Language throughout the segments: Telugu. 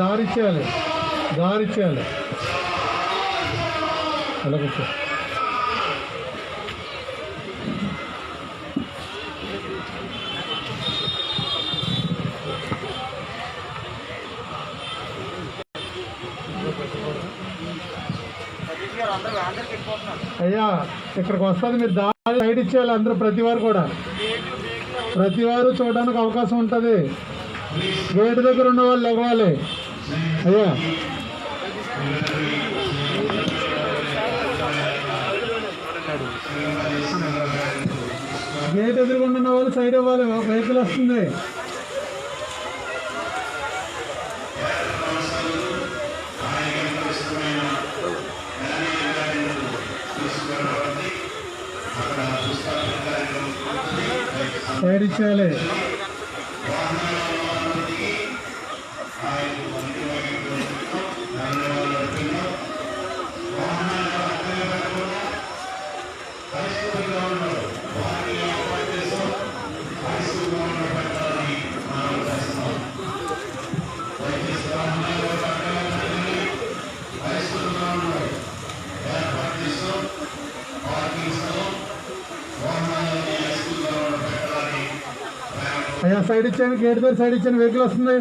దారిచ్చేయాలి అలా కూర్చో. అయ్యా ఇక్కడికి వస్తుంది, మీరు దారి సైడ్ ఇచ్చేయాలి అందరూ, ప్రతి వారు చూడడానికి అవకాశం ఉంటుంది. గేట్ దగ్గర ఉన్న వాళ్ళు ఇవ్వాలి. అయ్యా గేట్ ఎదురుకుండా ఉన్న వాళ్ళు సైడ్ ఇవ్వాలి, వెహికల్ వస్తుంది. సైడ్ ఇచ్చేయాలి. అయ్యా సైడ్ ఇచ్చాను, గేట్ దగ్గర సైడ్ ఇచ్చాను, వెహికల్ వస్తుంది.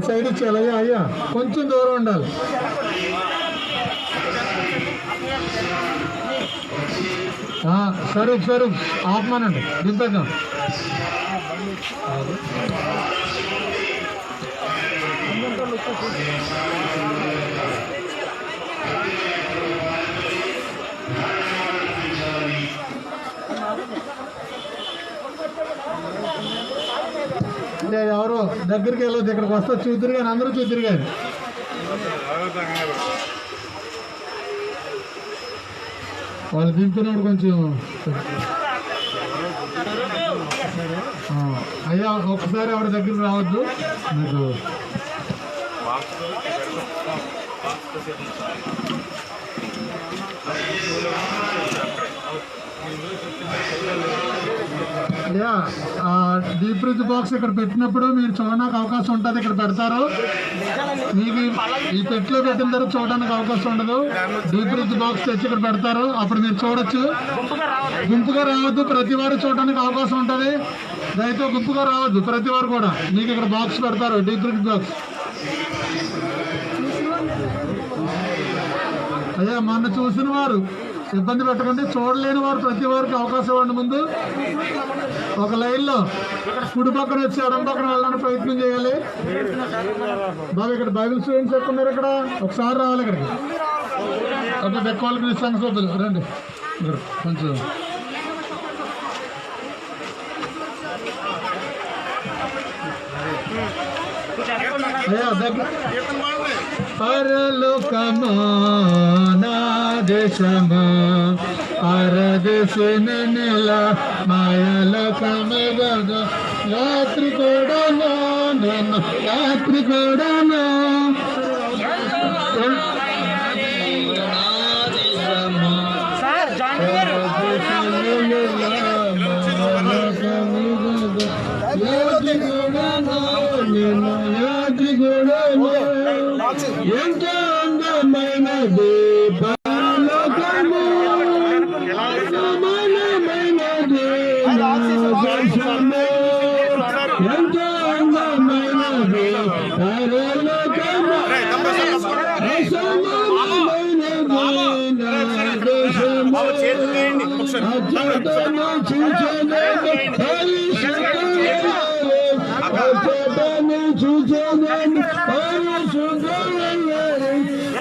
సైడ్ ఇచ్చేయాలి. అయ్యా కొంచెం దూరం ఉండాలి. సరే ఆపమానండి, దింపేద్దాం. ఎవరు దగ్గరికి వెళ్ళదు, ఇక్కడికి వస్తే చూద్దరు కానీ అందరూ చూద్దరు కానీ. వాళ్ళు దింపినప్పుడు కొంచెం అయ్యా ఒక్కసారి ఎవరి దగ్గరికి రావద్దు. మీకు అయ్యా డీప్ ఫ్రిడ్జ్ బాక్స్ ఇక్కడ పెట్టినప్పుడు మీరు చూడడానికి అవకాశం ఉంటుంది. ఇక్కడ పెడతారు, మీకు ఈ పెట్టిలో పెట్టిన తర్వాత చూడడానికి అవకాశం ఉండదు. డీప్ ఫ్రిడ్జ్ బాక్స్ తెచ్చి ఇక్కడ పెడతారు, అప్పుడు మీరు చూడొచ్చు. గుంపుగా రావద్దు, ప్రతి వారు చూడడానికి అవకాశం ఉంటుంది. దయతో గుంపుగా రావద్దు, ప్రతి వారు కూడా. మీకు ఇక్కడ బాక్స్ పెడతారు, డీప్ ఫ్రిడ్జ్ బాక్స్. అయ్యా మొన్న చూసిన వారు ఇబ్బంది పెట్టకండి, చూడలేని వారు ప్రతి వారికి అవకాశం ఇవ్వండి. ముందు ఒక లైన్లో కుడి పక్కన వచ్చి ఎడం పక్కన వెళ్ళడానికి ప్రయత్నం చేయాలి. బాబు ఇక్కడ బైబిల్ స్టూడెంట్స్ ఎక్కువ ఉన్నారు, ఇక్కడ ఒకసారి రావాలి ఇక్కడికి. అంటే బెక్కవాళ్ళకి నిస్సంగ సోదరులు రండి కొంచెం. అయ్యా దగ్గర పరలోకము నా దేశము పరదేశిని నెల మాయలోకము రాత్రి కూడాను నేను రాత్రి కూడాను ఎంత అందమైన దీపలోకము సమానమైన దేశము ఎంత అందమైన పరలోకము అసమానమైన దేశము అచ్చటను చూచెదను అచ్చటను చూచెదను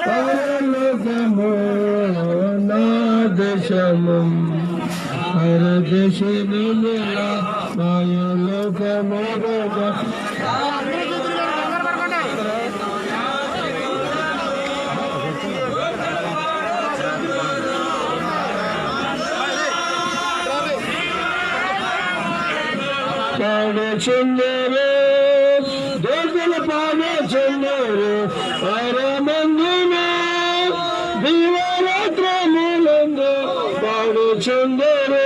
పరలోకము నా దేశము పరదేశము మాయలోకము పాడుచున్నారు దేవుల పాడుచున్నారు పరమందున దీవరాత్రములందు పాడుచున్నారు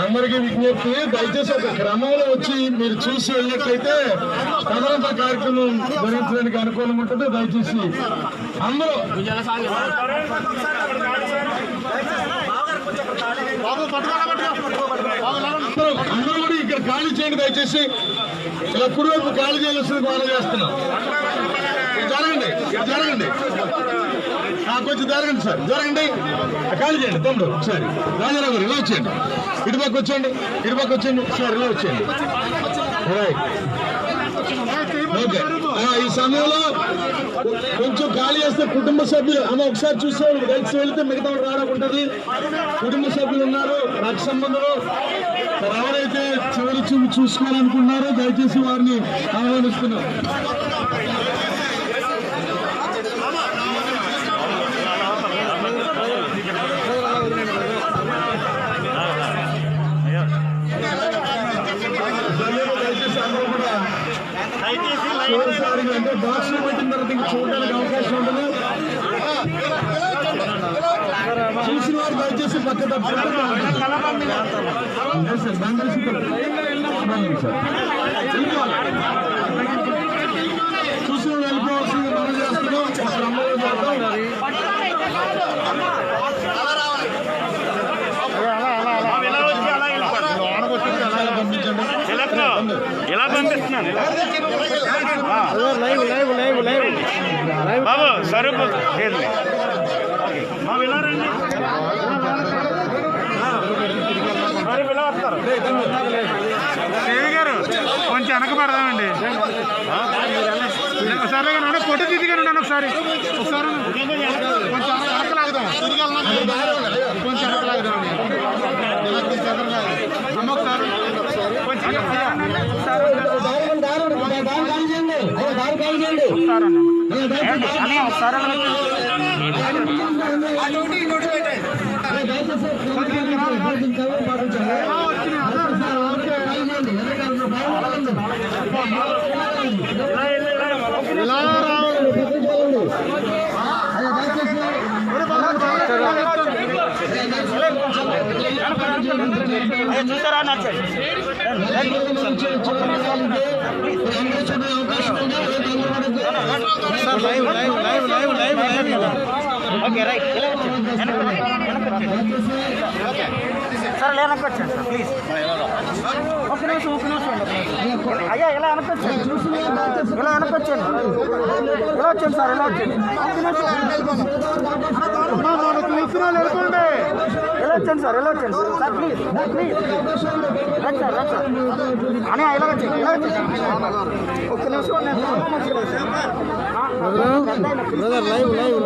అందరికీ విజ్ఞప్తి, దయచేసి ఒక క్రమంలో వచ్చి మీరు చూసి వెళ్ళినట్లయితే తదనంతర కార్యక్రమం భరించడానికి అనుకూలం ఉంటుంది. దయచేసి అందరూ అందరూ కూడా ఇక్కడ ఖాళీ చేయండి. దయచేసి ఇలా కుడివైపు ఖాళీ చేయాల్సింది బాగా చేస్తున్నాం. జరగండి జరగండి, కొంచెం జరగండి సార్, జరగండి, ఖాళీ చేయండి. తమ్ముడు ఒకసారి రాజారావు గారు ఇలా వచ్చేయండి, ఇటుపక్క వచ్చేయండి, ఇటుపక్క వచ్చేయండి సార్, ఇలా వచ్చేయండి. ఓకే, ఈ సమయంలో కొంచెం ఖాళీ చేస్తే కుటుంబ సభ్యులు అమ్మ ఒకసారి చూసేవాళ్ళు కలిసి వెళితే మిగతా రావడం ఉంటుంది. కుటుంబ సభ్యులు ఉన్నారు, రక్త సంబంధులు, ఎవరైతే చివరి చూపు చూసుకోవాలనుకున్నారో దయచేసి వారిని ఆహ్వానిస్తున్నాం. అంటే బాక్స్ లో పెట్టిన తర్వాత ఇంకా చూడడానికి అవకాశం ఉంటుంది. చూసిన వారు దయచేసి పక్క చూసిన వెళ్ళిపోవాల్సింది మనం చేస్తున్నాం. ఎలా పంపిస్తున్నాను బాబు సరుకు బాబు ఇలా రండి, మరి ఇలా వస్తారు. దేవి గారు కొంచెం వెనక పడదామండి. సరే కానీ ఫోటో తీదిగానే ఉన్నాను. ఒకసారి ఒకసారి కొంచెం వెనకలాగుదాం, కొంచెం వెనకలాగుదాం అమ్మ. ఒకసారి చూసారా ఓకే రైట్ సార్, ఇలా వెనకొచ్చాను సార్ ప్లీజ్. ఒక నిమిషం అయ్యా, ఇలా వెనకొచ్చాను, ఇలా వెనకొచ్చాను, ఇలా వచ్చాను సార్, ఇలా వచ్చాను. వెళ్ళిపోండి, ఇలా వచ్చాను సార్, ఇలా వచ్చాను sir please please. Right sir, right sir అని ఇలా వచ్చాను, ఇలా వచ్చాను. ఒక్క నిమిషం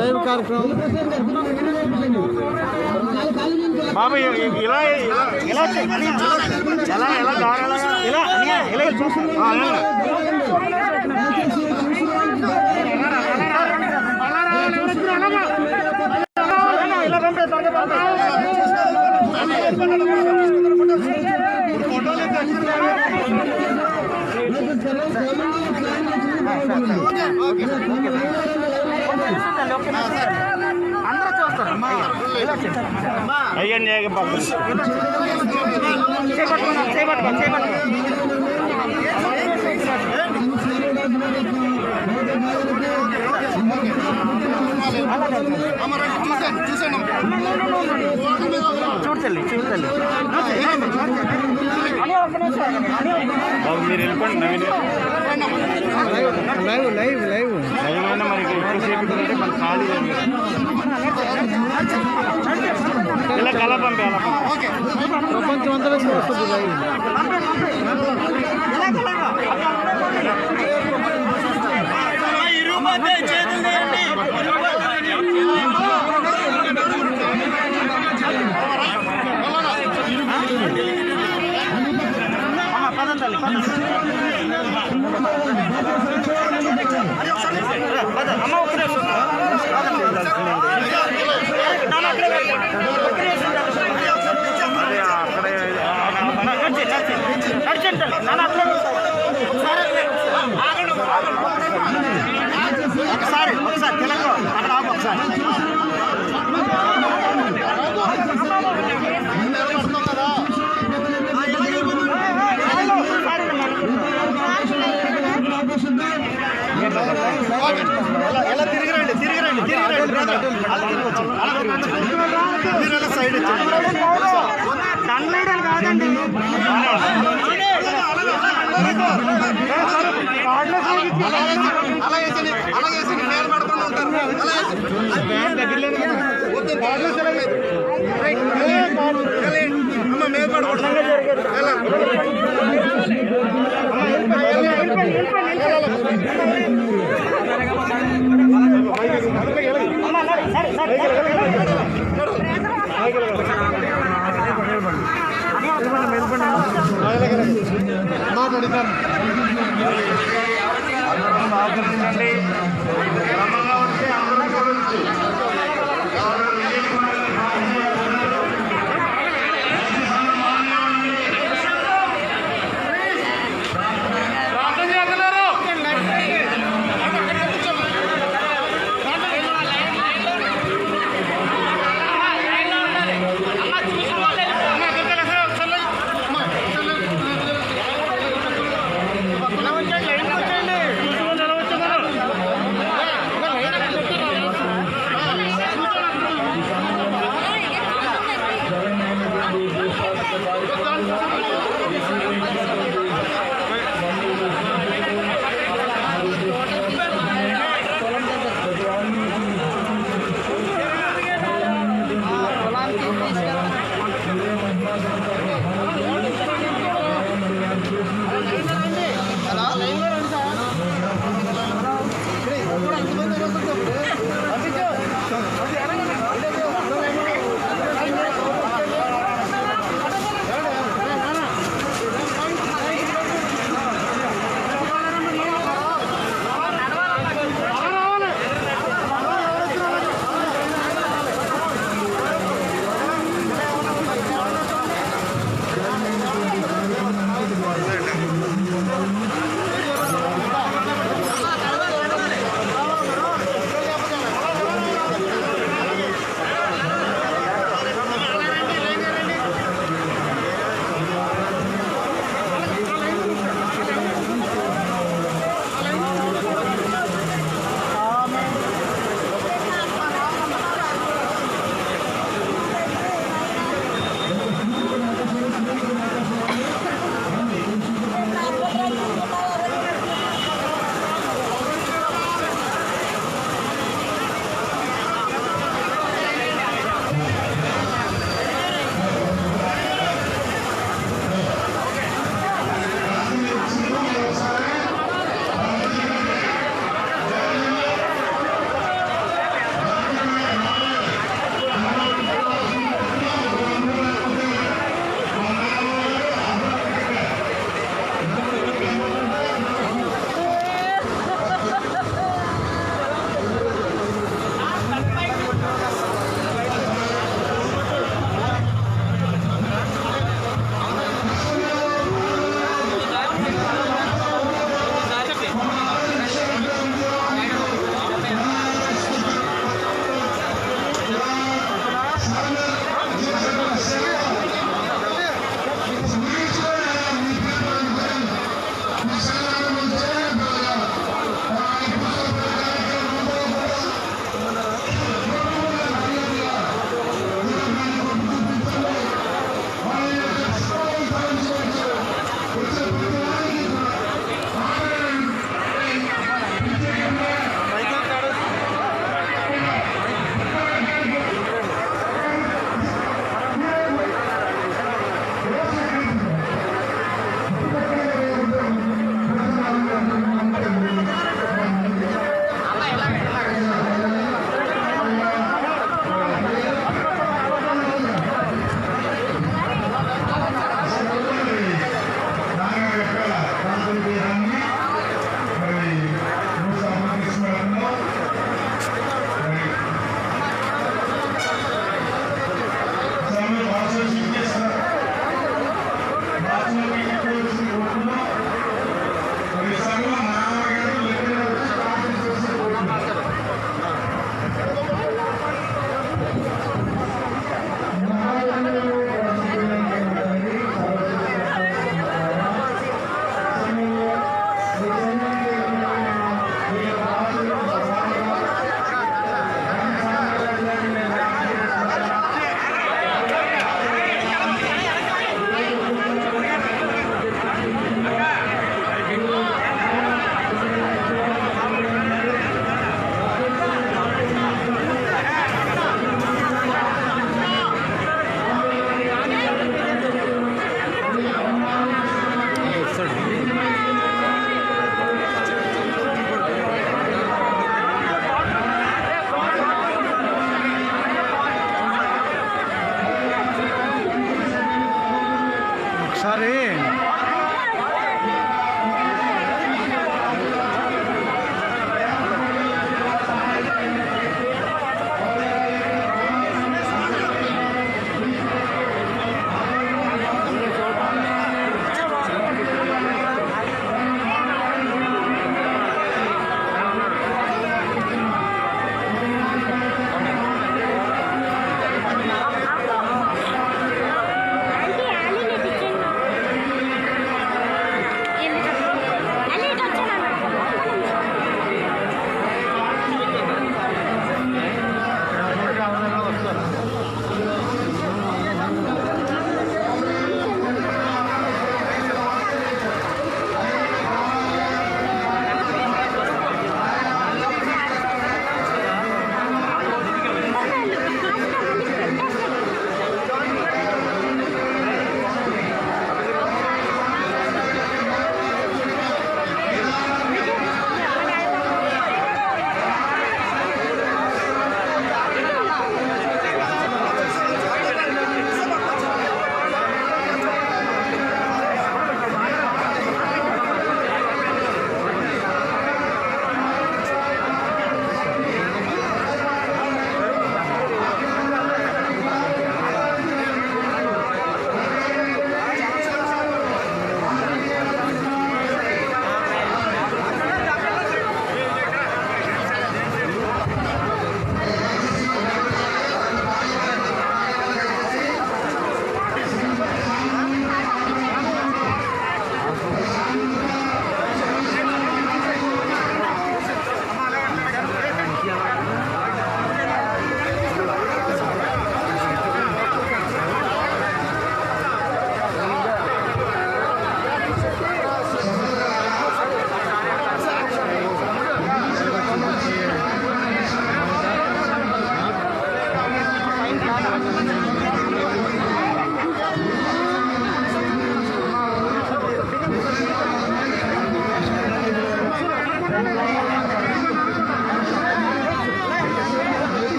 లైవ్ కార్యక్రమం బాబు. ఇలా ఇలా ఎలా ఎలా ఇలా ఇలా చూసాను. ఇలా పంపే అందరూ చూస్తారు. అయ్యండి చూడతల్లి చూడతల్లి బాబు మీరు వెళ్ళిపోండి. నవీన్ లైవ్ లైవ్ లైవ్ అయినా మరి ఎక్కువసేపు అంటే మన ఖాళీ ఇలా కళ పంపేయాలి. ప్రపంచం అంతా వస్తుంది లైవ్. పదండి అమ్మ, ఒక్కడే దండలేయడం కాదండి.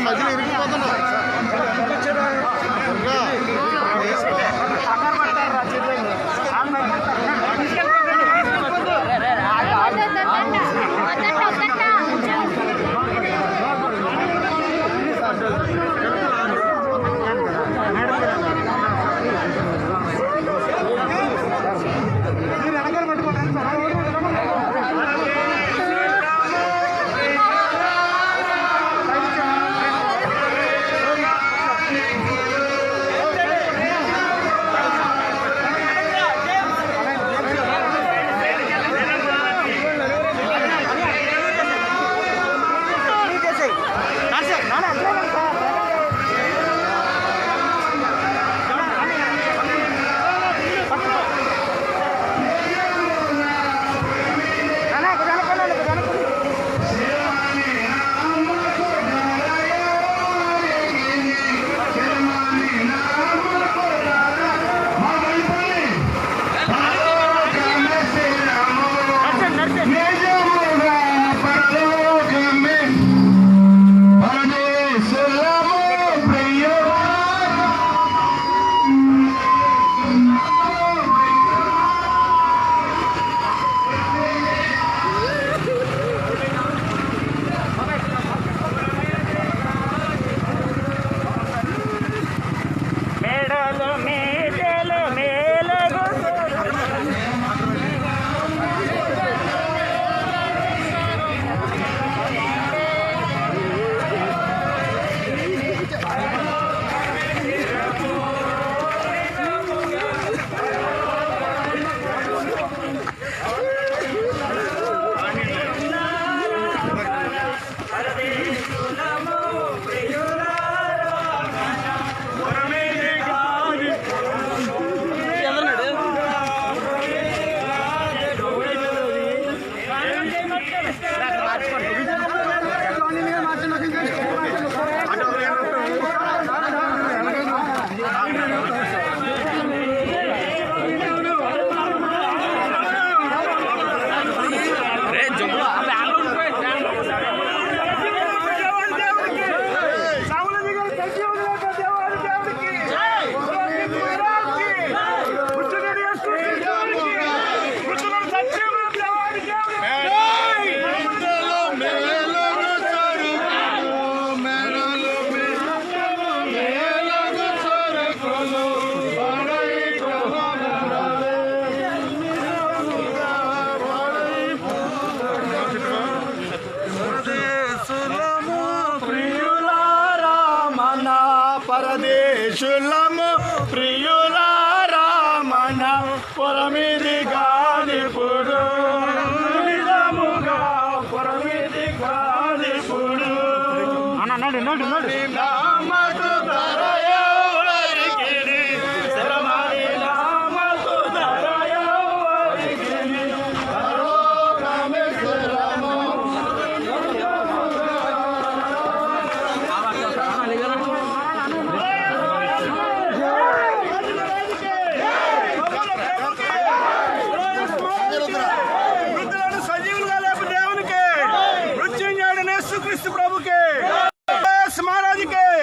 మధ్యలో ఇరిగిపోతున్నా పరదేశులము ప్రియులారా మన పొరమిది గాలిపుడు నిజముగా పొరమిది గాలిపుడు నామకు ధరయవరికిడి శరమని నామకు ధరయవరికిడి పరలోకమే శరము సజీవులుగా లేపు దేవునికి మృత్యుంజయుడైన యేసుక్రీస్తు ప్రభుకి महाराज के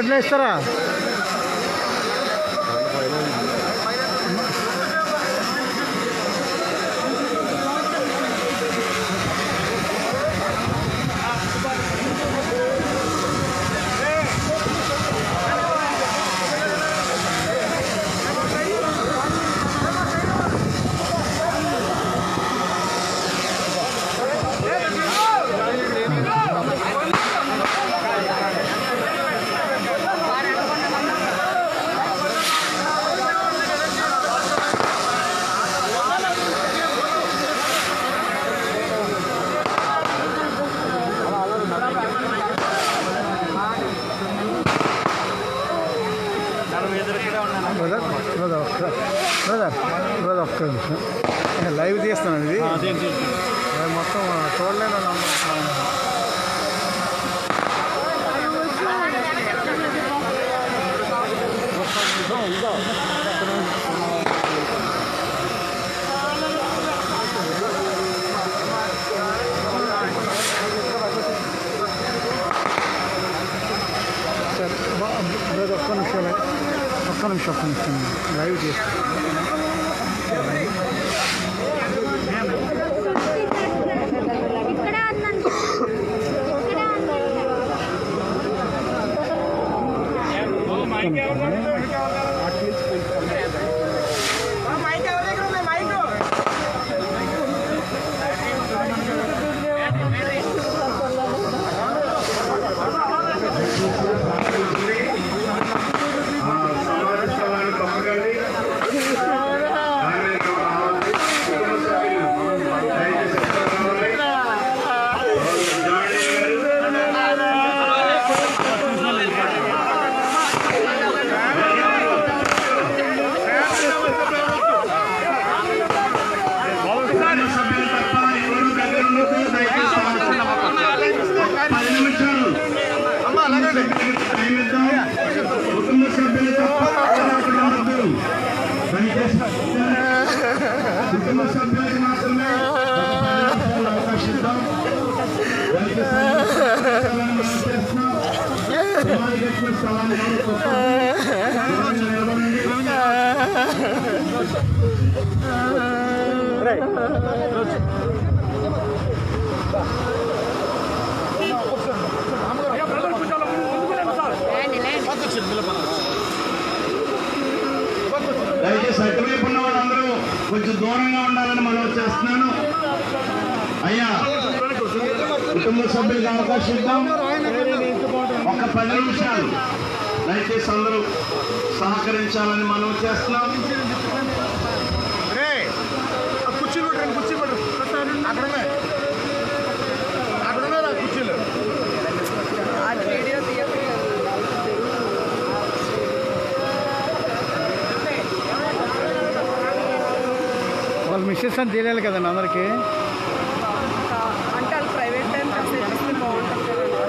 అట్లా ఇస్తారా? బ్రదర్ ఒక్క నిమిషం లైవ్ తీస్తాను. ఇది మొత్తం చూడలేను. బ్రదర్ ఒక్క నిమిషం లైవ్ చేస్తాను. కుటుంబ సభ్యులు కుటుంబ సభ్యులకు మాత్రమే అవకాశిద్దాం. దయచేసి అటువైపు ఉన్న వాళ్ళందరూ కొంచెం దూరంగా ఉండాలని మనం చేస్తున్నాను. అయ్యా కుటుంబ సభ్యులకు అవకాశం ఇద్దాం. ఒక 10 నిమిషాలు దయచేసి అందరూ సహకరించాలని మనం చేస్తున్నాం. వాళ్ళు మిస్సెస్ అని తెలియాలి కదండి అందరికీ. అంటే వాళ్ళు ప్రైవేట్ టైం చేస్తే బాగుంటుంది కదండి.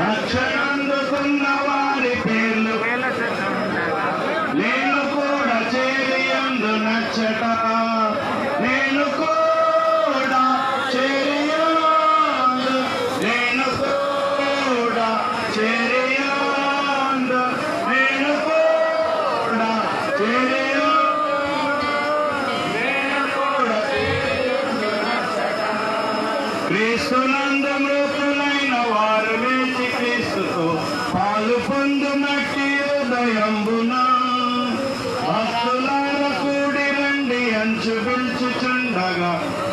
రక్షణందుకున్న వారి పేర్లు నేను కూడా చేరియందు నచ్చట, నేను కూడా చేరియందు, నేను కూడా చేరియందు, నేను కూడా చేరియందు, నేను కూడా క్రీస్తునందు మృతులైన వారు లేచి క్రీస్తుతో పాలు పొందునట్టి ఉదయంబున భక్తులారా కూడి రండి అంచు పిలుచుచుండగా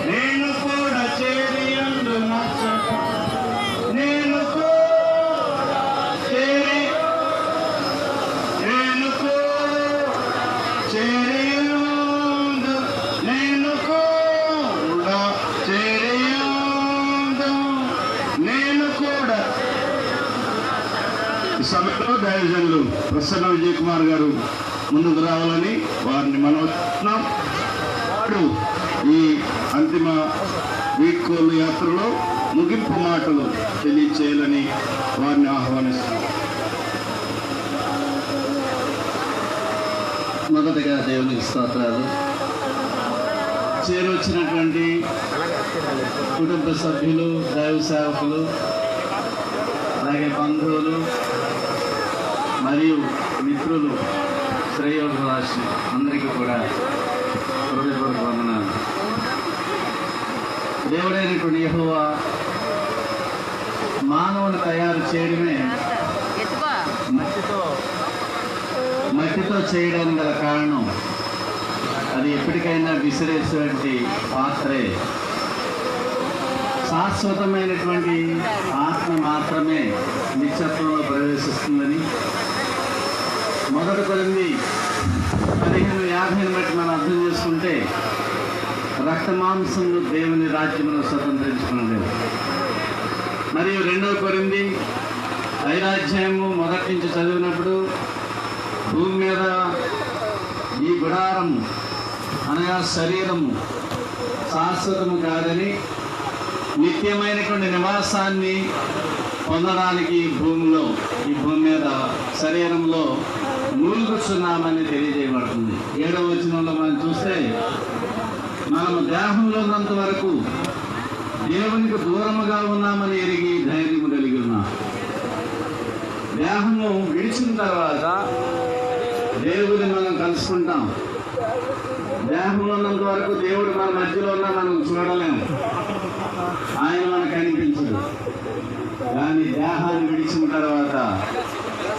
నేను కూడా చేరియందు నచ్చట, నేను కూడా చేరి, నేను కూడా చేరియందు, నేను కూడా చేరియందు, ఈ సమయంలో దైవజనులు ప్రసన్న విజయ్ కుమార్ గారు ముందుకు రావాలని వారిని మనవుతున్నాం. వారు ఈ అంతిమ వీడ్కోలు యాత్రలో ముగింపు మాటలు తెలియచేయాలని వారిని ఆహ్వానిస్తున్నాం. మొదటగా దేవునికి స్తోత్రాలు. చేరొచ్చినటువంటి కుటుంబ సభ్యులు, దైవ సేవకులు, అలాగే బంధువులు మరియు మిత్రులు, శ్రేయోభిలాషులు అందరికీ కూడా హృదయపూర్వక వందనాలు. దేవుడైనటువంటి యెహోవా మానవుని తయారు చేయడమే మట్టితో చేయడానికి గల కారణం అది ఎప్పటికైనా విసిరేటువంటి పాత్రే. శాశ్వతమైనటువంటి ఆత్మ మాత్రమే నిత్యత్వంలో ప్రవేశిస్తుందని 1 కొరింథీ 15:50 బట్టి మనం అర్థం చేసుకుంటే రక్త మాంసంలో దేవుని రాజ్యమును స్వతంత్రించుకున్నది. మరియు 2 కొరింథీ 5 మొదటి నుంచి చదివినప్పుడు భూమి మీద ఈ గుడారము అనగా శరీరము శాశ్వతము కాదని నిత్యమైనటువంటి నివాసాన్ని పొందడానికి ఈ భూమి మీద శరీరంలో మూలుగుతున్నామని తెలియజేయబడుతుంది. 7వ వచనంలో మనం చూస్తే మనము దేహంలో ఉన్నంత వరకు దేవునికి దూరముగా ఉన్నామని ఎరిగి ధైర్యము కలిగి ఉన్నాం. దేహము విడిచిన తర్వాత దేవుడిని మనం కలుసుకుంటాం. దేహంలో ఉన్నంత వరకు దేవుడు మన మధ్యలో ఉన్నా మనం చూడలేము, ఆయన మనకు కనిపించదు. కానీ దేహాన్ని విడిచిన తర్వాత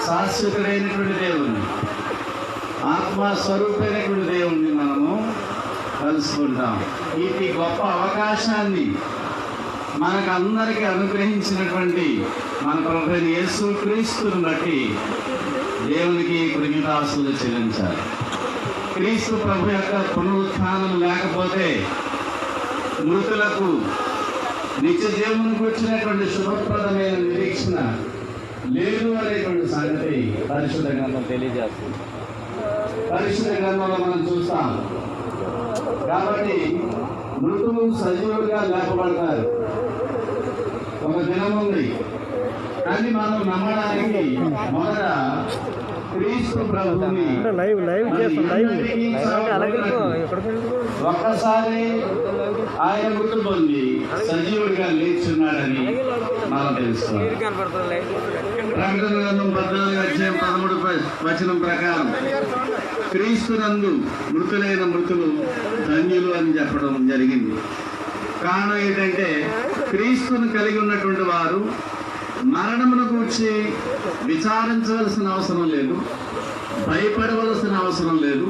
శాశ్వతుడైనటువంటి దేవుడిని, ఆత్మస్వరూపైనటువంటి దేవుడిని మనము కలుసుకుంటాం. ఈ గొప్ప అవకాశాన్ని మనకు అందరికీ అనుగ్రహించినటువంటి మన ప్రభువైన యేసు క్రీస్తుని బట్టి దేవునికి కృతజ్ఞతాస్తుతులు చెల్లించాలి. క్రీస్తు ప్రభు యొక్క పునరుత్థానం లేకపోతే మృతులకు నిత్య జీవనకు వచ్చినటువంటి శుభప్రదమైన నిరీక్షణ లేదు అనేటువంటి సంగతి పరిశుద్ధ గ్రంథం తెలియజేస్తుంది. పరిశుద్ధ గ్రంథంలో మనం చూస్తాం. కాబట్టి మృతులు సజీవులుగా లేపబడతారు. ఒక దినం ఉంది, కానీ మనం నమ్మడానికి మొదట క్రీస్తు ప్రభువుని ఒక్కసారి ఆయన మృతి పొంది సజీవుడిగా లేచున్నాడని మనం తెలుసుకోవాలి. ప్రకటన గ్రంథం 14:13 ప్రకారం క్రీస్తునందు మృతులైన మృతులు ధన్యులు అని చెప్పడం జరిగింది. కారణం ఏంటంటే క్రీస్తును కలిగి ఉన్నటువంటి వారు మరణమును గూర్చి విచారించవలసిన అవసరం లేదు, భయపడవలసిన అవసరం లేదు,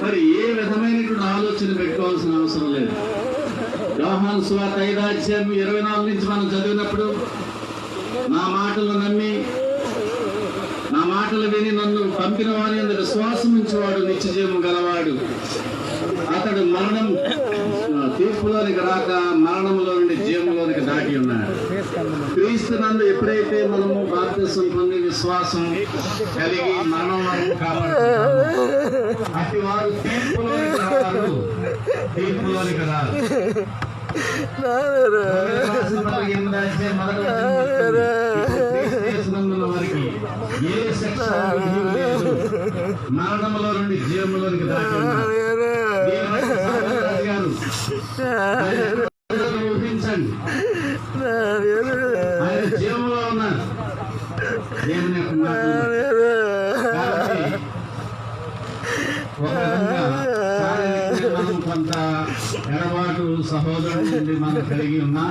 మరి ఏ విధమైనటువంటి ఆలోచన పెట్టుకోవాల్సిన అవసరం లేదు. యోహాను సువార్త 5:24 నుంచి మనం చదివినప్పుడు నా మాటలు నమ్మి నా మాటలు విని నన్ను పంపిన వాని యందు విశ్వాసం ఉంచేవాడు నిత్య జీవము గలవాడు, అతడు మరణం తీర్పులోనికి రాక మరణంలో నుండి జీవంలోనికి దాటి ఉన్నాడు. క్రీస్తు నందు ఎప్పుడైతే మనము బాప్తిసం పొంది విశ్వాసం కలిగి మరణంలో కాబడుతున్నామో అతి వారు తీర్పులోనికి రారు. వారికి ఏ శిక్ష మరణంలో నుండి జీవంలోనికి దాటి ఉన్నారు. ఊహించండి, ఆయన జీవంలో ఉన్నారు. దేవుని యొక్క మనం కొంత ఎడబాటు సహోదరుడి నుండి మనం కలిగి ఉన్నా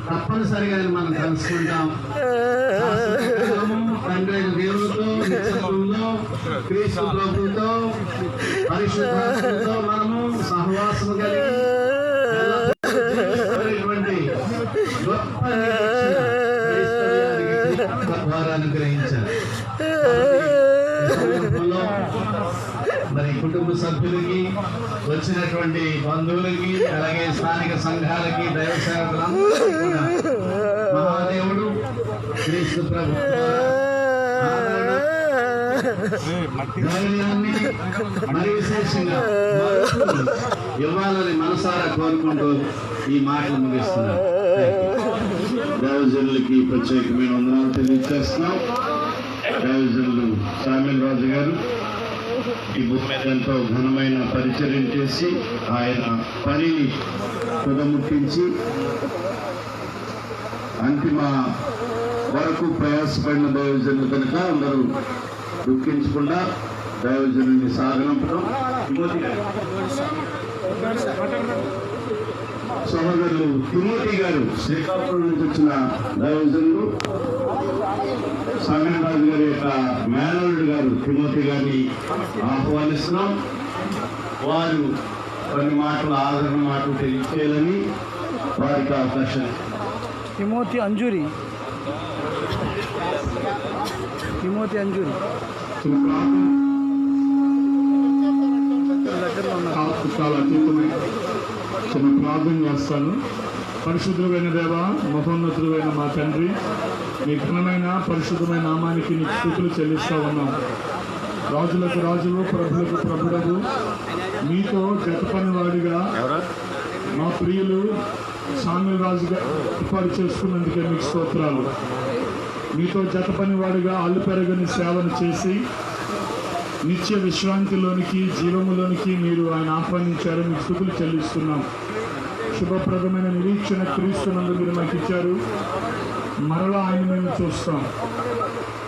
తప్పనిసరిగా మనం కలుసుకుంటాం. తండ్రి దేవుడితో, నిత్యంలో క్రీస్తు ప్రభుతో, పరిశుద్ధాత్మతో మనము సహవాసము కలిగి గొప్ప వారు అనుగ్రహించారు. మరి కుటుంబ సభ్యులకి, వచ్చినటువంటి బంధువులకి, అలాగే స్థానిక సంఘాలకి, దైవ సేవకులందరికీ కూడా యేసుక్రీస్తు ప్రభు ధైర్యాన్ని మరి విశేషంగా ఇవ్వాలని మనసారా కోరుకుంటూ ఈ మాటలు ముగిస్తున్నాను. దైవజనులకి ప్రత్యేకమైన వందనాలు తెలియజేస్తున్నాం. దైవజనులు సామ్యుల్ రాజు గారు ఈ భూమి మీద ఎంతో ఘనమైన పరిచర్యం చేసి ఆయన పనిని తుదముట్టించి అంతిమ వరకు ప్రయాసపడిన దైవజనులు కనుక అందరూ దుఃఖించకుండా దైవజనుల్ని సాగనంపడం. సహోదరులు తిమోతి గారు శ్రీకాకుళం నుంచి వచ్చిన దైవజనులు సామ్యుల్ రాజు గారి యొక్క మేనల్లుడు గారు తిమోతి గారిని ఆహ్వానిస్తున్నాం. వారు కొన్ని మాటలు ఆదరణ మాటలు తెలియచేయాలని వారికి అవకాశం. తిమోతి అంజూరి చాలా అత్యుత్తమే. చిన్న ప్రార్థన చేస్తాను. పరిశుద్ధుడైన దేవ, మహోన్నతుడైన మా తండ్రి, నీ ఘనమైన పరిశుద్ధమైన నామానికి నీకు స్తుతులు చెల్లిస్తా ఉన్నాం. రాజులకు రాజువు, ప్రభులకు ప్రభుడవు, మీతో జతపని వాడిగా మా ప్రియులు సామ్యుల్ రాజుగా ఏర్పాటు చేసుకున్నందుకే మీకు స్తోత్రాలు. మీతో జతపని వాడిగా అల్లు పెరగని సేవను చేసి నిత్య విశ్రాంతిలోనికి, జీవములోనికి మీరు ఆయన ఆహ్వానించారు. మీకు స్తుతులు చెల్లిస్తున్నాం. శుభప్రదమైన నిరీక్షణ క్రీస్తునందు మీరు మాకు ఇచ్చారు. మరలా ఆయన మేము చూస్తాం.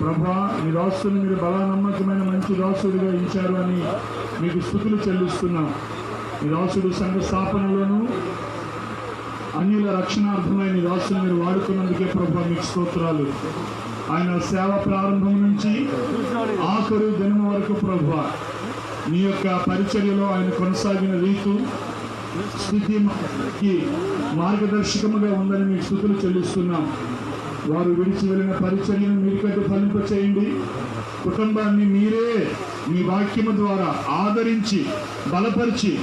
ప్రభా, మీ రాసుని మీరు బలా నమ్మకమైన మంచి రాసుడిగా ఇచ్చారు అని మీకు స్తుతులు చెల్లిస్తున్నాం. మీ రాసుడు సంఘ స్థాపనలోను అన్యుల రక్షణార్థమైన ఈ రాసుని మీరు వాడుకున్నందుకే ప్రభా మీకు స్తోత్రాలు. ఆయన సేవ ప్రారంభం నుంచి ఆఖరు దినం వరకు ప్రభా మీ యొక్క పరిచర్యలో ఆయన కొనసాగిన రీతు స్థితికి మార్గదర్శకముగా ఉందని మీకు స్తుతులు చెల్లిస్తున్నాం. వారు విడిచి వెళ్ళిన పరిచర్యను మీరుకంటే ఫలింపచేయండి. కుటుంబాన్ని మీరే మీ వాక్యము ద్వారా ఆదరించి బలపరిచి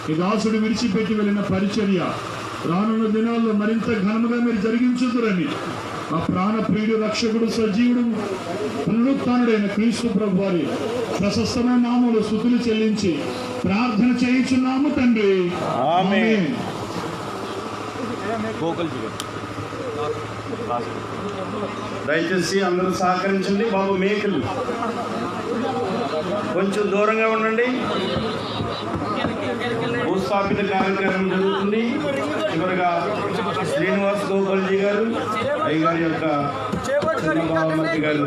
ఈ దాసుడు విడిచిపెట్టి వెళ్ళిన పరిచర్య రానున్న దినాల్లో మరింత ఘనముగా మీరు జరిగించుదురని మా ప్రాణ ప్రియుడు, రక్షకుడు, సజీవుడు, పునరుత్థానుడైన క్రీస్తు ప్రభు వారి ప్రశస్తమైన నామములో స్తుతులు చెల్లించి ప్రార్థన చేయించున్నాము తండ్రి. ఆమేన్. దయచేసి అందరూ సహకరించండి. బాబు మేకలు కొంచెం దూరంగా ఉండండి. భూస్థాపిత కార్యక్రమం జరుగుతుంది. చివరిగా శ్రీనివాస్ గోపాల్జీ గారు, అయ్యగారి యొక్క బావమతి గారు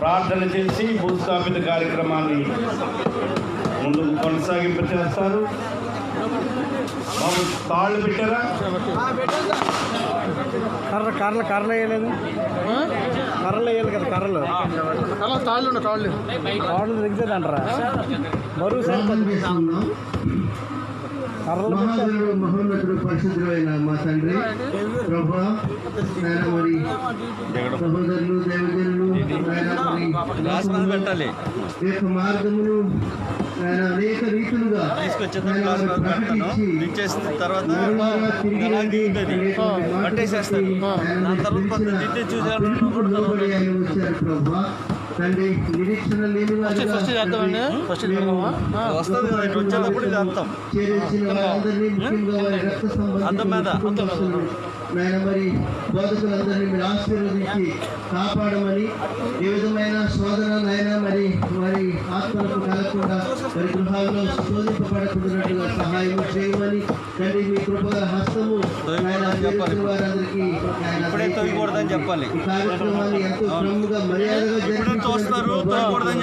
ప్రార్థన చేసి భూస్థాపిత కార్యక్రమాన్ని ముందుకు కొనసాగింపచేస్తారు. బాబు తాళ్ళు పెట్టారా? కర్రలు వేయలేదు. కర్రలు వేయాలి కదా. కర్రలు తాళ్ళు దిగుతుంది అంటారా? బరువు మహాజనుడు, మహోన్నతుడు, పరిశుద్ధుడైన మా తండ్రి ప్రభా, నాయన మరి సహోదరులు, దేవజనులు, నాయన యొక్క మార్గమును ఆయన అనేక రీతులుగా ప్రకటించి వచ్చారు ప్రభా. తండ్రి, నిరీక్షణ లేని వారిగా చేరేసిన వారందరినీ, ముఖ్యంగా వారి రక్త సంబంధించిన నాయన మరి బోధకులందరినీ మీరు ఆశీర్వదించి కాపాడమని, ఏ విధమైన శోధన నాయన మరి వారి ఆత్మలకు కలగకుండా వారి గృహాల్లో శోధింపబడకుండాట్టుగా సహాయం చేయమని తండ్రి మీ కృపగా హస్తము వారందరికీ చెప్పాలి. ఈ కార్యక్రమాన్ని ఎంతో క్రమంగా మర్యాదగా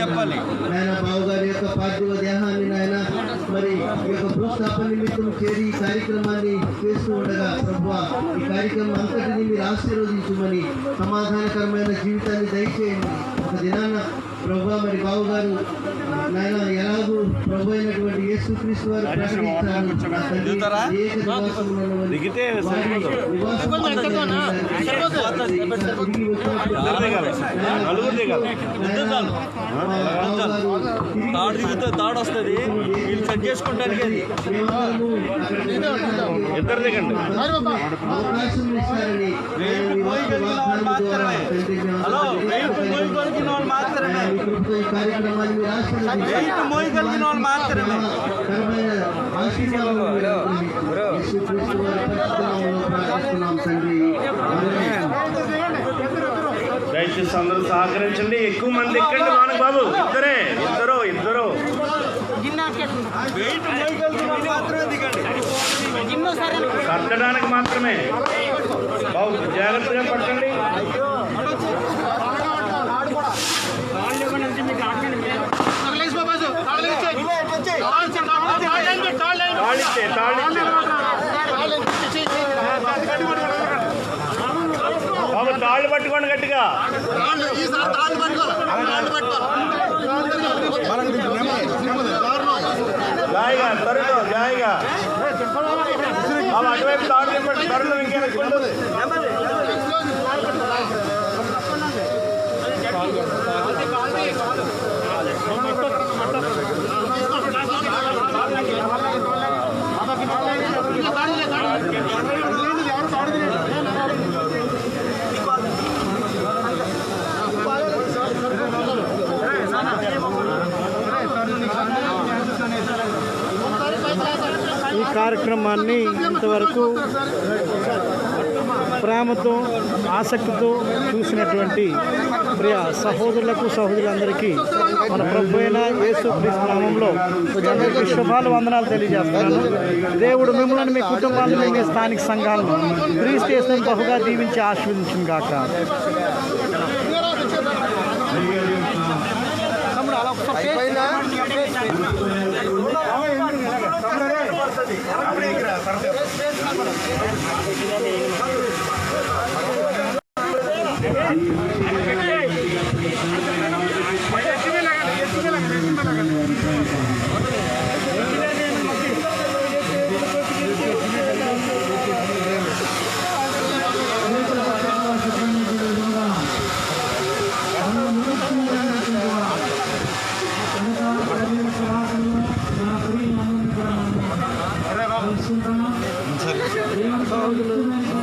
చెప్పాలి. నాయన బావగారి యొక్క పార్థివ దేహాన్ని నాయన మరి ఈ యొక్క భూస్థాపన నిమిత్తం చేరి ఈ కార్యక్రమాన్ని చేస్తూ ఉండగా ప్రభువా, ఈ కార్యక్రమం అంతటిని మీరు ఆశీర్వదించమని, సమాధానకరమైన జీవితాన్ని దయచేయండి. ఒక దినాన ప్రభు మరి బాబు గారు నాయన ఎలాగూ ప్రభు అయినటువంటి యేసుక్రీస్తు వారు ప్రకటించారు నా తండ్రి, ఏక నివాసములో ఉన్నవారు దిగితే వారి నివాసములో తిరిగి తాడు వస్తుంది వీళ్ళు సెట్ చేసుకుంటానికి అది ఇద్దరు దిగండి. అవకాశం ఇస్తారని హలో మోయగలిగిన వాళ్ళు మాత్రమే కార్యక్రమాన్ని మోయగలిగిన వాళ్ళు మాత్రమే దయచేసి అందరూ సహకరించండి. ఎక్కువ మంది ఎక్కండి మానక్ బాబు. ఇద్దరు వెయిట్ మోయగలిగిన వాళ్ళు మాత్రమే దిగండి. కట్టడానికి మాత్రమే. బాబు జాగ్రత్తగా పట్టండి. బాబు తాళ్ళు పట్టుకోండి గట్టిగా. జాయిగా త్వరలో జాయిగా. బాబు అటువైపు తాడు తిప్పండి. త్వరలో ఇంకేనకుంటుంది. ఈ కార్యక్రమాన్ని ఇంతవరకు ప్రేమతో ఆసక్తితో చూసినటువంటి ప్రియ సహోదరులకు సహోదరులందరికీ మన ప్రభు అయిన యేసుక్రీస్తు నామములో అందరికీ శుభాలు వందనాలు తెలియజేస్తున్నాను. దేవుడు మిమ్మల్ని మీ కుటుంబాలను మీ స్థానిక సంఘాలను క్రీస్తు యేసుని బహుగా దీవించి ఆశీర్వదించును గాక.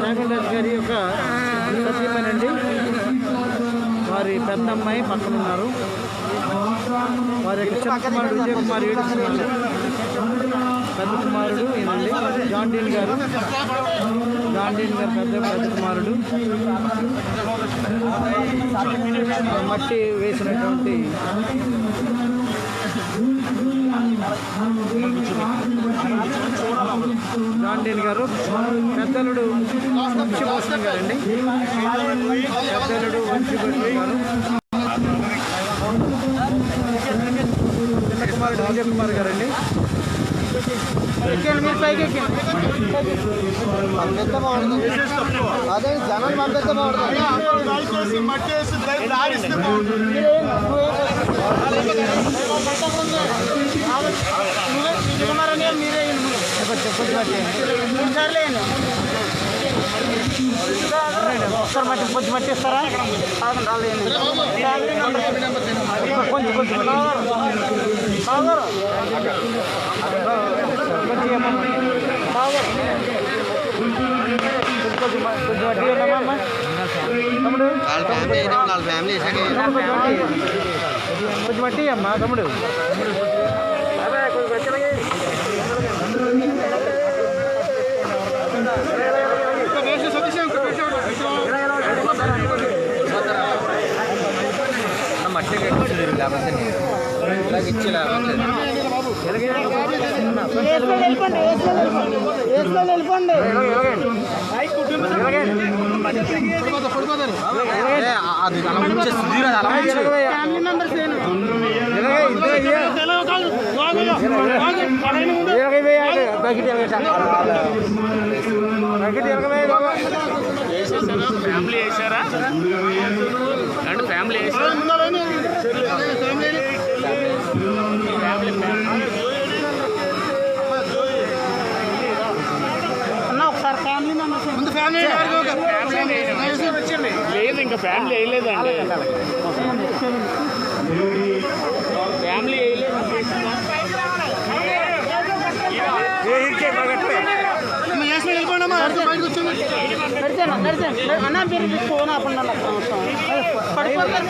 రాఘవరాజు గారి యొక్క సత్యమేనండి. వారి పెద్ద అమ్మాయి పక్కన ఉన్నారు. వారి యొక్క చిన్న కుమారుడు విజయ్ కుమార్ ఏడుస్తున్నారు. పెద్ద కుమారుడు ఈయనండి జాన్ డీన్ గారు పెద్ద కుమారుడు. మట్టి వేసినటువంటి జాన్ డీన్ గారు, పెద్దలుడు వంశీభూషణ్ గారండి. పెద్దలుడు వంశీభూషణ్ గారు, చిన్న కుమారుడు విజయ్ కుమార్ గారండి. ఎక్కండి, మీరు పైకి ఎక్కండి. అదే జనాలు పంపిస్తే బాగుంటుంది. ఒకసారి మట్టి కొంచెం మట్టిస్తారా? కొంచెం కొంచెం కొంచెం వడ్డీ ఉన్నామా తమ్ముడు? కొంచెం వడ్డీ అమ్మా తమ్ముడు. మట్టి ఫ్యామిలీ వేసారా? ఫ్యామిలీ వేసారా? లేదు, ఇంకా ఫ్యామిలీ వేయలేదండి. ఫ్యామిలీ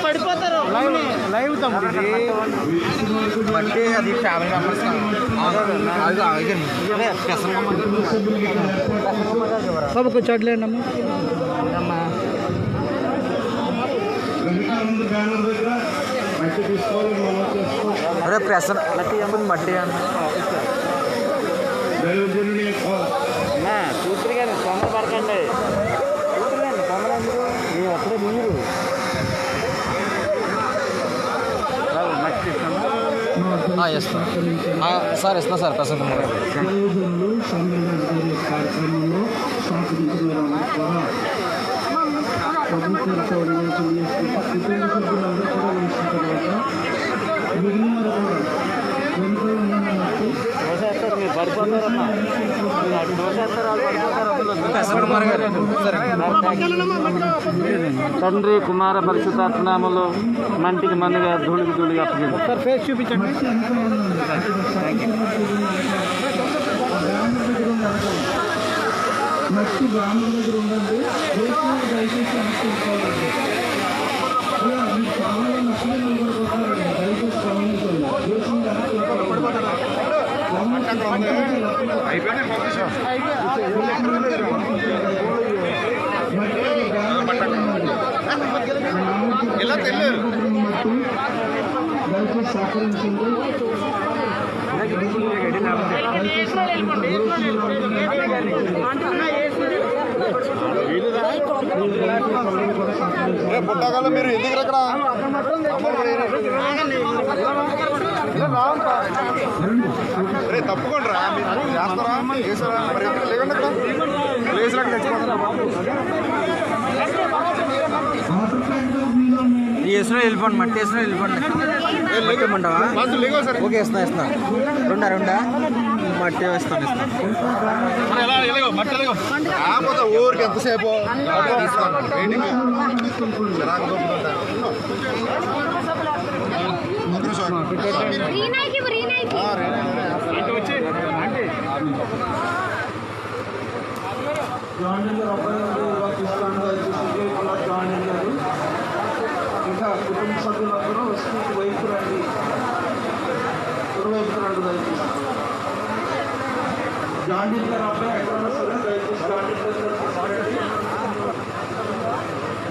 పడిపోతారు. లైవ్ తమ్ముడు బట్టి అది ఫ్యామిలీ మెంబర్స్ బాబు కొంచెం అట్లేండి అమ్మా. అదే ప్రెసర్ మట్టి కూతురు కానీ తొందర పడకండి. కూతురు కానీ తొందర ఎందుకు? మేము అప్పుడే మీరు సార్ ఇస్తున్నా సార్ ప్రెసెంట్ ప్రయోజనాలు సంఘ కార్యక్రమంలో ప్రభుత్వ కుటుంబ సభ్యులందరూ కూడా వేసిన తర్వాత మిగిలిన వారు కూడా వెనుక ఉన్నట్టు దోసేస్తారు. మీరు పడిపోతారమ్మా. దోసేస్తారు, తండ్రి కుమార పరిశుద్ధాత్మనామములో మంటికి మందిగా ధూళికి ధూళిగా అప్పగింది. సార్ ఫేస్ చూపించండి. మట్టి గ్రామం దగ్గర ఉండండి. దయచేసి అనుకుంటుకోవాలండి. మీ కాలంలో నచ్చలే నిలబడిపోతారండి. దయచేసి దయచేసి సహకరించండి. పుట్టగాలో మీరు ఎందుకు అక్కడ తప్పకుండా రా చేస్తారా చేస్తారా మరి లేకండి అక్కడ ప్లేస్లకు తెచ్చిపోతారా వేసిన వెళ్ళిపోండి మట్టి వేసిన వెళ్ళిపోండి ఓకే ఇస్తున్నా రెండా మట్టి వేస్తాను కాకపోతే ఊరికి ఎంతసేపు ఇంకా కుటుంబ సభ్యులందరూ స్కూల్ వైపు రండి. కుడివైపు రండి దయచేసి. జాండీర్ గారు అబ్బాయి ఎక్కడన్నా సరే దయచేసి జాండీర్ గారు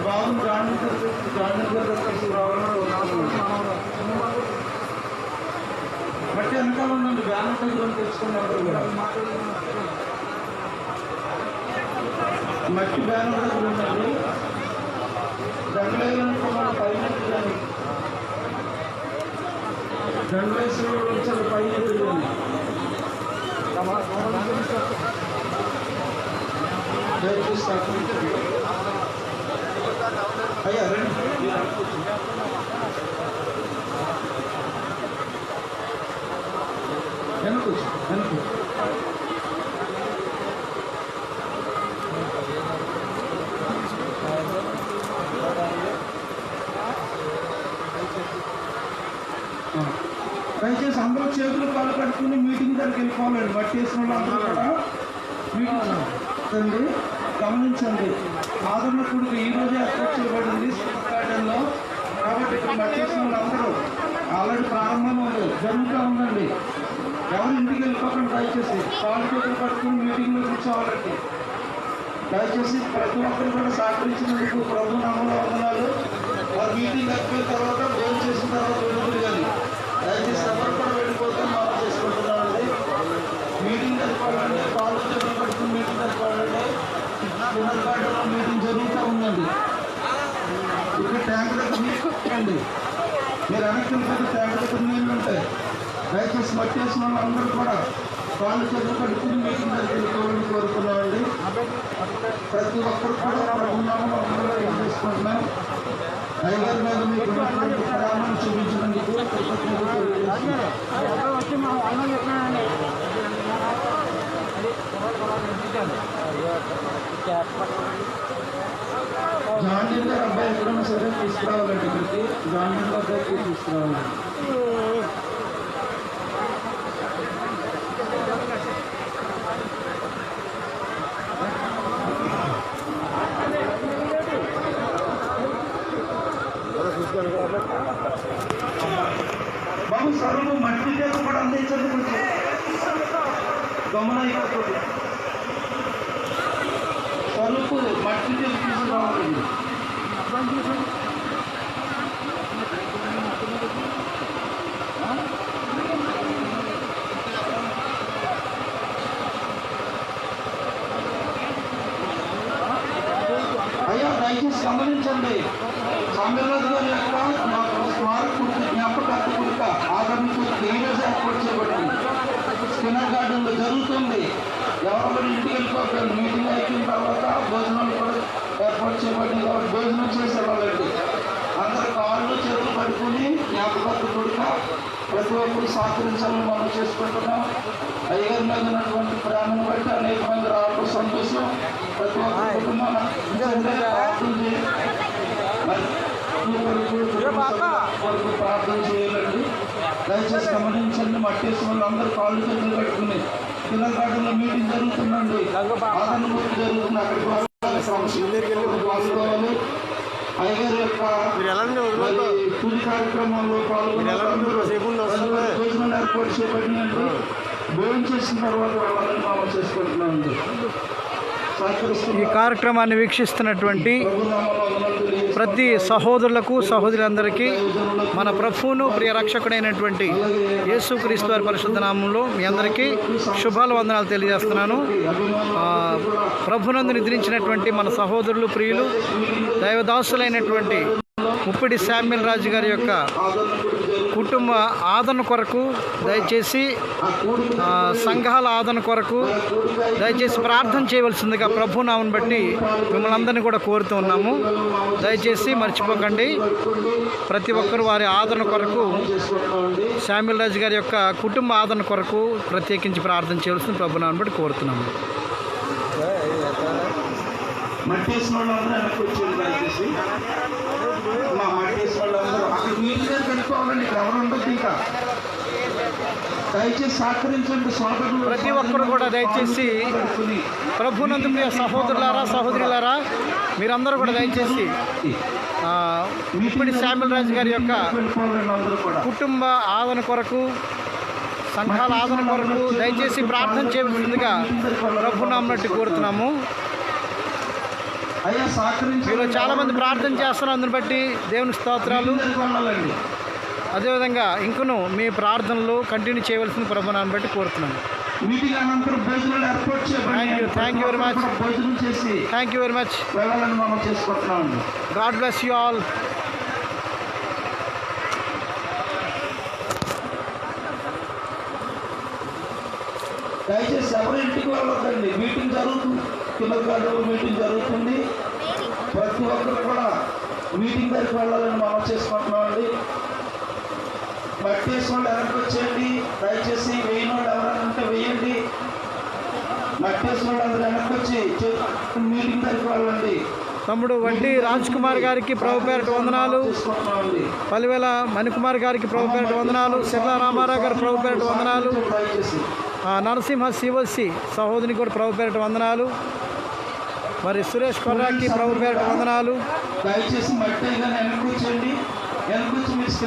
బాబు జాండీర్ గారు కలిసి రావాలని బట్టి వెనకాల ఉండండి. బ్యానర్ దగ్గర తెచ్చుకున్నారు కూడా మట్టి బ్యానర్ దగ్గర ఉండండి. దండలేదనుకున్న పైన దండలేసి పైన అయ్యా రండి. వెనక్కు వెనక్కు దయచేసి అందరూ చేతులు కాళ్ళు కట్టుకుని మీటింగ్ దగ్గరికి వెళ్ళిపోవాలండి. బట్టి వేసిన వాళ్ళు అందరూ కూడా మీటింగ్ గమనించండి. ఆదరణ కొడుకు ఈ రోజే అటాచ్ చేయబడింది స్కూల్ గార్డెన్లో. కాబట్టి ఇక్కడ బట్టి వేసిన వాళ్ళందరూ ఆల్రెడీ ప్రారంభంలో ఉంది, జరుగుతూ ఉందండి. ఎవరు ఇంటికి వెళ్ళిపోకండి. దయచేసి కాళ్ళు చేతులు కట్టుకుని మీటింగ్లో కూర్చోవాలండి. దయచేసి ప్రతి ఒక్కరు కూడా సహకరించినందుకు ప్రభు నామములో వందనాలు. వారు మీటింగ్ అయిపోయిన తర్వాత భోజనం చేసిన తర్వాత వెళ్ళి కానీ దయచేసి ఎవరు కూడా వెళ్ళిపోతే మనం చేసుకుంటున్నామండి. మీటింగ్ జరపాలండి. కాళ్ళు చేతులు కట్టుకుని మీటింగ్ జరపాలండి. పునర్గార్డెన్లో మీటింగ్ జరుగుతూ ఉందండి. ఇక్కడ ట్యాంక్ దగ్గర నీళ్ళు మీరు వెనక్కి వెళ్ళిపోతే ట్యాంక్ దగ్గర నీళ్ళు ఉంటాయి. దయచేసి మట్టి వేసిన వాళ్ళందరూ కూడా కాళ్ళు చేతులు కట్టుకుని మీటింగ్ దగ్గర వెళ్ళిపోవాలని కోరుతున్నామండి. ప్రతి ఒక్కరు కూడా ప్రభునామములో అందరూ ఏం చేసుకుంటున్నాం. అయ్యగారి మీద మీకు ఉన్నటువంటి ప్రేమను చూపించినందుకు కృతజ్ఞతలు తెలియజేస్తున్నాను. జాండీర్ గారు అబ్బాయి ఎక్కడన్నా సరే తీసుకురావాలండి ఇక్కడికి. జాండీర్ గారు అబ్బాయికి తీసుకురావాలండి. బాబు సరుకు మట్టి చేత కూడా అందించండి. కొంచెం గమనం అయిపోతుంది. సరుకు మట్టి చేత తీసుకురావాలండి. అయ్యా దయచేసి గమనించండి. సామ్యరాజు గారి యొక్క స్మారక జ్ఞాపకార్థ కుడిక ఆదరణకు ఈరోజు ఏర్పాటు చేయబడింది. స్కిన్నర్ గార్డెన్లో జరుగుతుంది. ఎవరెవరు ఇంటికి వెళ్ళిపోతారు. మీటింగ్ అయిపోయిన తర్వాత భోజనాలు కూడా ఏర్పాటు చేయబడింది కాబట్టి భోజనం చేసే వాళ్ళండి. అందరు కాళ్ళు చేతులు పడుకుని జ్ఞాపకార్థ కుడిక ప్రతి ఒక్కరు సహకరించాలని మనం చేసుకుంటున్నాం. అయ్యగారి మీద ఉన్నటువంటి ప్రేమను బట్టి అనేక మంది రావడం సంతోషం. ప్రతి ఒక్క కుటుంబం ప్రార్థన చేయాలండి. దయచేసి గమనించండి. మట్టేసి వాళ్ళు అందరూ కాళ్ళు చేతులు కట్టుకుని పిల్లల గార్డెన్లో మీటింగ్ జరుగుతుందండి. ఆదరణ ముక్తి జరుగుతుంది. అక్కడికి పాల్గొవాలి. అయ్యగారి యొక్క పూజ కార్యక్రమంలో పాల్గొనాలి. భోజనం ఏర్పాటు చేయబడినండి. భోజనం చేసిన తర్వాత వాళ్ళని మనం చేసుకుంటున్నామండి. ఈ కార్యక్రమాన్ని వీక్షిస్తున్నటువంటి ప్రతి సహోదరులకు సహోదరులందరికీ మన ప్రభువును ప్రియ రక్షకుడైనటువంటి యేసుక్రీస్తు వారి పరిశుద్ధ నామంలో మీ అందరికీ శుభాలు వందనాలు తెలియజేస్తున్నాను. ప్రభునందు నిద్రించినటువంటి మన సహోదరులు ప్రియులు దైవదాసులైనటువంటి ముప్పిడి శామ్యుల్ రాజు గారి యొక్క కుటుంబ ఆదరణ కొరకు దయచేసి సంఘాల ఆదరణ కొరకు దయచేసి ప్రార్థన చేయవలసిందిగా ప్రభు నామను బట్టి మిమ్మల్ని అందరినీ కూడా కోరుతూ ఉన్నాము. దయచేసి మర్చిపోకండి. ప్రతి ఒక్కరు వారి ఆదరణ కొరకు శామ్యుల్ రాజు గారి యొక్క కుటుంబ ఆదరణ కొరకు ప్రత్యేకించి ప్రార్థన చేయవలసింది ప్రభు నామను బట్టి కోరుతున్నాము. మట్టేసిన వాళ్ళందరూ వెనక్కి వచ్చేది. దయచేసి మా మట్టేసిన వాళ్ళందరూ అక్కడ నీటి దగ్గర కనుక్కోవాలండి. ఇక్కడ ఎవరు ఉండదు. ఇంకా దయచేసి సహకరించండి సోదరులు. ప్రతి ఒక్కరు కూడా దయచేసి ప్రభునందు ప్రియ సహోదరులారా సహోదరులారా మీరందరూ కూడా దయచేసి ముప్పిడి శామ్యుల్ రాజు గారి యొక్క కుటుంబ ఆదరణ కొరకు సంఘాల ఆదరణ కొరకు దయచేసి ప్రార్థన చేయవలసిందిగా ప్రభు నామమున కోరుతున్నాము. మీరు చాలామంది ప్రార్థన చేస్తున్నారు. అందుని బట్టి దేవుని స్తోత్రాలు. అదేవిధంగా ఇంకను మీ ప్రార్థనలు కంటిన్యూ చేయవలసింది ప్రభునాన్ని బట్టి కోరుతున్నాను. మీటింగ్ అనంతరం భోజనాలు ఏర్పాటు చేయబడి థ్యాంక్ యూ వెరీ మచ్. భోజనం చేసి థ్యాంక్ యూ వెరీ మచ్. వెళ్ళాలని మనం చేసుకుంటున్నామండి. God bless you all. దయచేసి ఎవరి ఇంటికి వెళ్ళొద్దండి. మీటింగ్ జరుగుతుంది. పిల్లల మీటింగ్ జరుగుతుంది. ప్రతి ఒక్కరు కూడా మీటింగ్ దగ్గరికి వెళ్ళాలని మనం చేసుకుంటున్నామండి. మట్టేసి వాళ్ళు వెనక్కి వచ్చేయండి. దయచేసి వేయని వాళ్ళు ఎవరైనా ఉంటే వేయండి. మట్టేసి వాళ్ళు అందరూ వెనక్కి వచ్చి మీటింగ్ దగ్గరికి వెళ్ళండి. తమ్ముడు వడ్డీ రాజ్ కుమార్ గారికి ప్రభు పేరట వందనాలు. పలివేల మణికుమార్ గారికి ప్రభు పేరట వందనాలు. సిర్లా రామారావు గారు ప్రభు పేరట వందనాలు. నరసింహ శివసి సహోదరికి కూడా ప్రభు పేరట వందనాలు. మరి సురేష్ కొర్రాకి ప్రభు పేరట వందనాలు. దయచేసి మట్టి వెనక్కి వచ్చేయండి.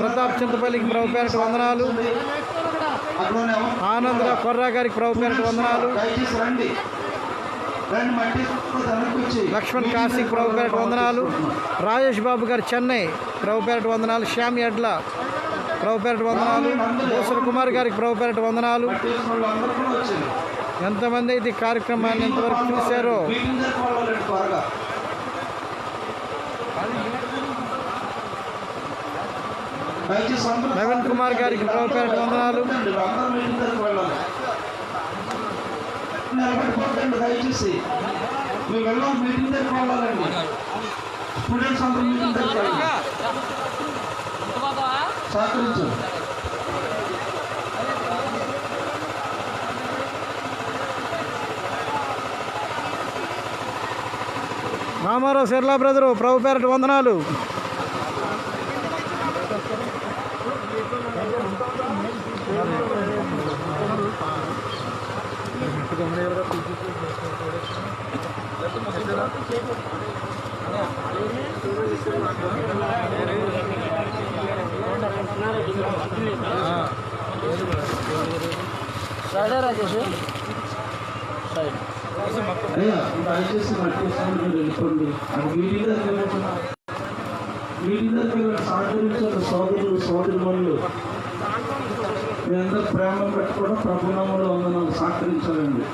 ప్రతాప్ చింతపల్లికి ప్రభు పేరట వందనాలు. ఆనందరావు కొర్రా గారికి ప్రభు పేరట వందనాలు. లక్ష్మణ్ కాశీకి ప్రభు పేరట వందనాలు. రాజేష్ బాబు గారు చెన్నై ప్రభు పేరట వందనాలు. శ్యామ్ ఎడ్ల ప్రభు పేరట వందనాలు. భూషణ కుమార్ గారికి ప్రభు పేరట వందనాలు. ఎంతమంది అయితే ఈ కార్యక్రమాన్ని ఎంతవరకు చూశారో నవీన్ కుమార్ గారికి ప్రభు పేరట వందనాలు. దయచేసి మీరు వెళ్ళాలి. మీటింగ్ దగ్గరికి వెళ్ళాలండి. స్టూడెంట్స్ అందరూ మీటింగ్ దగ్గరికి వెళ్ళాలి. సహకరించండి. రామారావు సిర్లా బ్రదరు ప్రభు పేరటి వందనాలు. అయ్యా దయచేసి మట్టి వెళ్ళిపోండి. మీటింగ్ దగ్గర సహకరించారు సోదరులు సోదరుమణులు. మీ అందరూ ప్రేమ పెట్టుకోవడం ప్రభునామంలో వందనాలు సహకరించాలండి.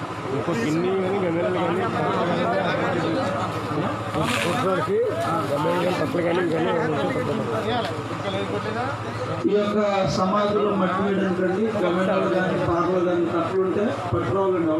ఈ యొక్క సమాధిలో మట్టి వేయడం కండి గమెండాలు కానీ పార్లు కానీ తప్పులు ఉంటే పట్టుకోవాలండి.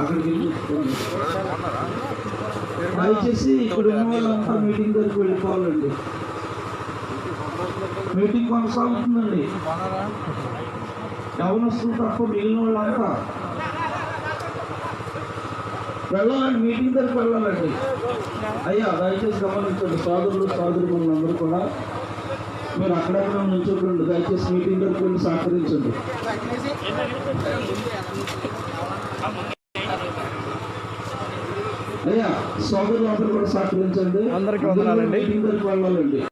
అక్కడికి వెళ్ళి దయచేసి ఇక్కడ ఉన్న వాళ్ళంతా మీటింగ్ దగ్గరికి వెళ్ళిపోవాలండి. మీటింగ్ కొనసాగుతుందండి. యవనస్తులు తప్ప మిగిలిన వాళ్ళంతా వెళ్ళాలండి. మీటింగ్ దగ్గరికి వెళ్ళాలండి. అయ్యా దయచేసి గమనించండి సోదరులు సోదరులందరూ కూడా మీరు అక్కడెక్కడ నుంచోకండి. దయచేసి మీటింగ్ దగ్గరికి వెళ్ళి సహకరించండి. అయ్యా సోదరులు అందరూ కూడా సహకరించండి. అందరికీ వందనాలండి. మీటింగ్ దగ్గరికి వెళ్ళాలండి.